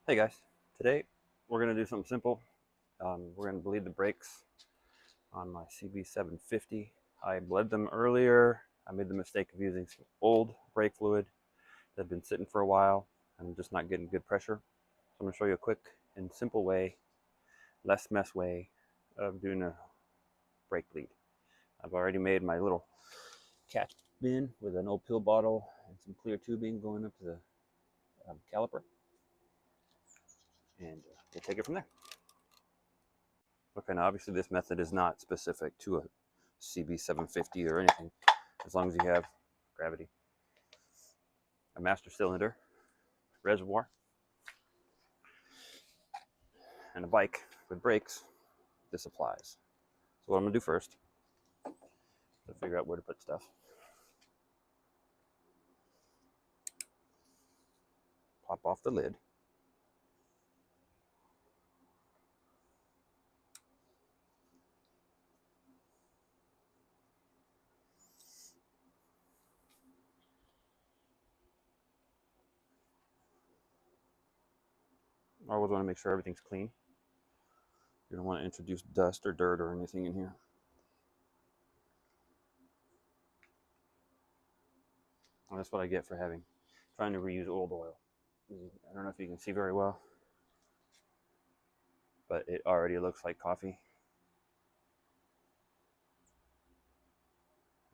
Hey guys, today we're going to do something simple. We're going to bleed the brakes on my CB750. I bled them earlier. I made the mistake of using some old brake fluid that had been sitting for a while and just not getting good pressure. So I'm going to show you a quick and simple way, less mess way of doing a brake bleed. I've already made my little catch bin with an old pill bottle and some clear tubing going up to the caliper, and we'll take it from there. Okay, now obviously this method is not specific to a CB750 or anything, as long as you have gravity, a master cylinder, reservoir, and a bike with brakes. This applies. So what I'm going to do first is figure out where to put stuff. Pop off the lid. I always want to make sure everything's clean. You don't want to introduce dust or dirt or anything in here. And that's what I get for trying to reuse old oil. I don't know if you can see very well, but it already looks like coffee.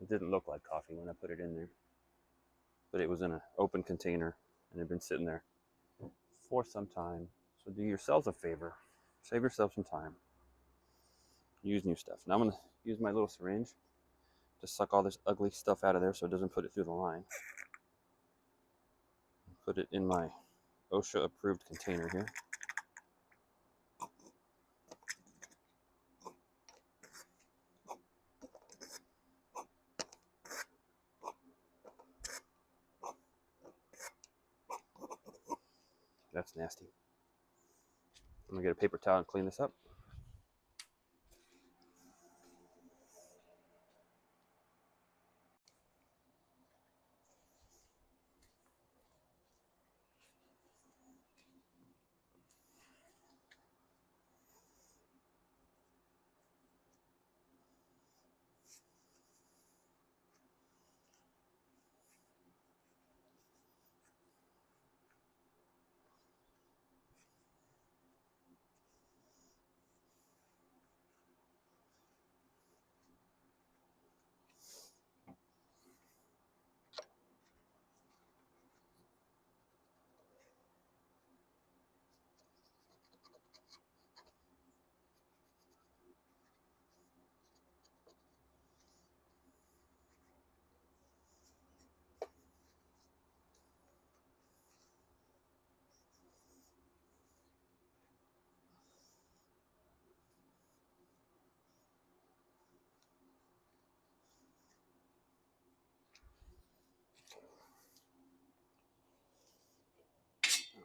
It didn't look like coffee when I put it in there, but it was in an open container and it had been sitting there for some time. So do yourselves a favor, save yourself some time, use new stuff. Now I'm going to use my little syringe to suck all this ugly stuff out of there so it doesn't put it through the line. Put it in my OSHA approved container here. That's nasty. I'm going to get a paper towel and clean this up.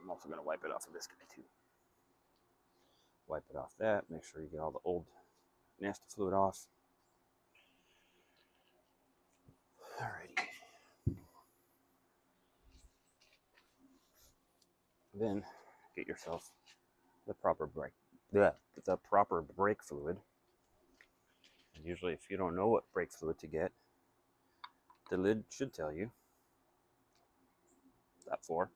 I'm also going to wipe it off of this guy too. Wipe it off that, make sure you get all the old nasty fluid off. Alrighty. Then get yourself the proper brake fluid. And usually if you don't know what brake fluid to get, the lid should tell you. Dot 4.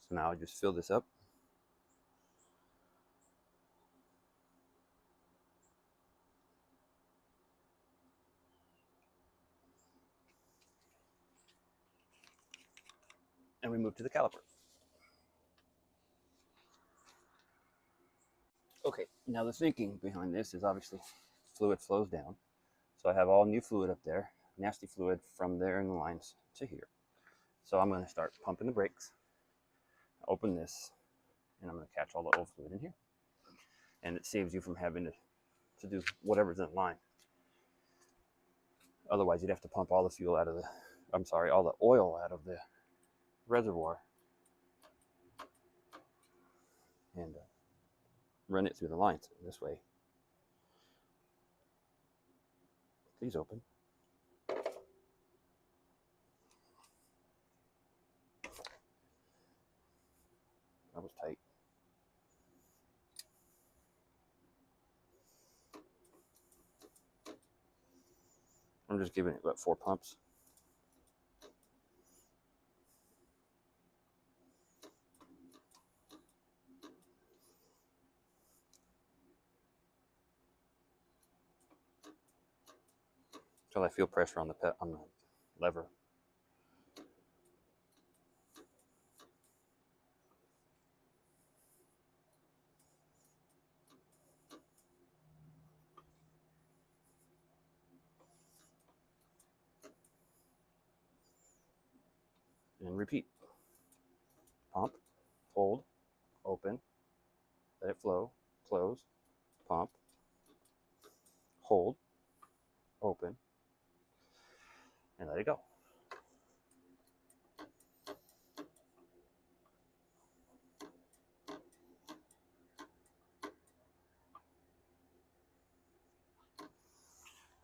So now I just fill this up. And we move to the caliper. Okay, now the thinking behind this is obviously fluid flows down. So I have all new fluid up there, nasty fluid from there in the lines to here. So I'm going to start pumping the brakes, open this, and I'm going to catch all the old fluid in here. And it saves you from having to do whatever's in line. Otherwise, you'd have to pump all the fuel out of all the oil out of the reservoir. and run it through the lines. This way, please open. That was tight. I'm just giving it about 4 pumps. Until I feel pressure on the lever. And repeat. Pump, hold, open, let it flow, close, pump, hold, open, and let it go.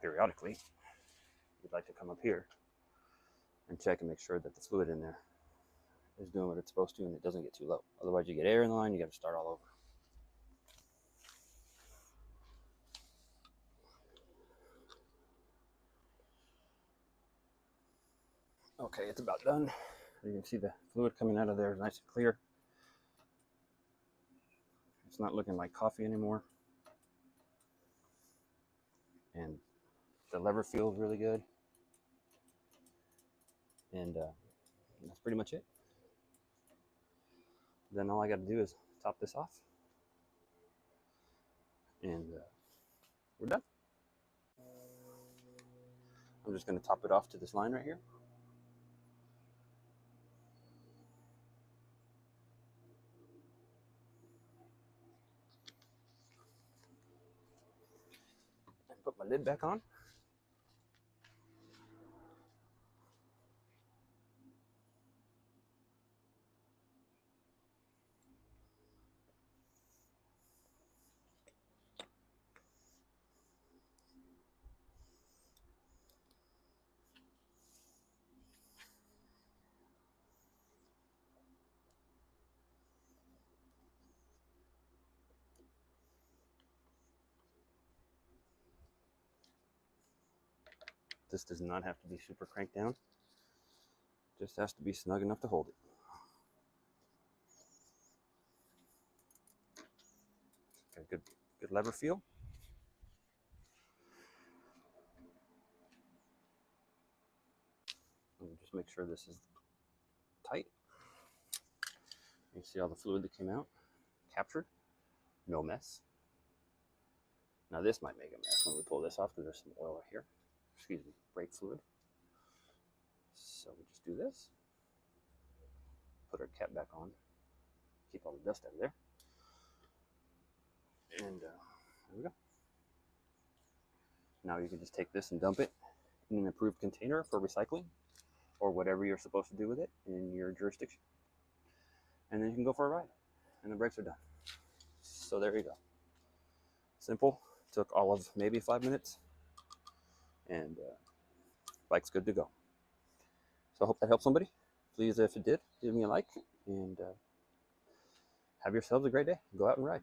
Periodically, you'd like to come up here and check and make sure that the fluid in there is doing what it's supposed to and it doesn't get too low. Otherwise, you get air in the line, you got to start all over. Okay, it's about done. You can see the fluid coming out of there is nice and clear. It's not looking like coffee anymore. And the lever feels really good. And that's pretty much it. Then all I got to do is top this off. And we're done. I'm just going to top it off to this line right here. And put my lid back on. This does not have to be super cranked down. Just has to be snug enough to hold it. Got a good lever feel. And just make sure this is tight. You see all the fluid that came out, captured, no mess. Now this might make a mess when we pull this off because there's some oil right here. Excuse me, brake fluid. So we just do this, put our cap back on, keep all the dust out of there, and there we go. Now you can just take this and dump it in an approved container for recycling or whatever you're supposed to do with it in your jurisdiction. And then you can go for a ride and the brakes are done. So there you go. Simple, took all of maybe 5 minutes, and bike's good to go. So I hope that helped somebody. Please, if it did, give me a like, and have yourselves a great day. Go out and ride.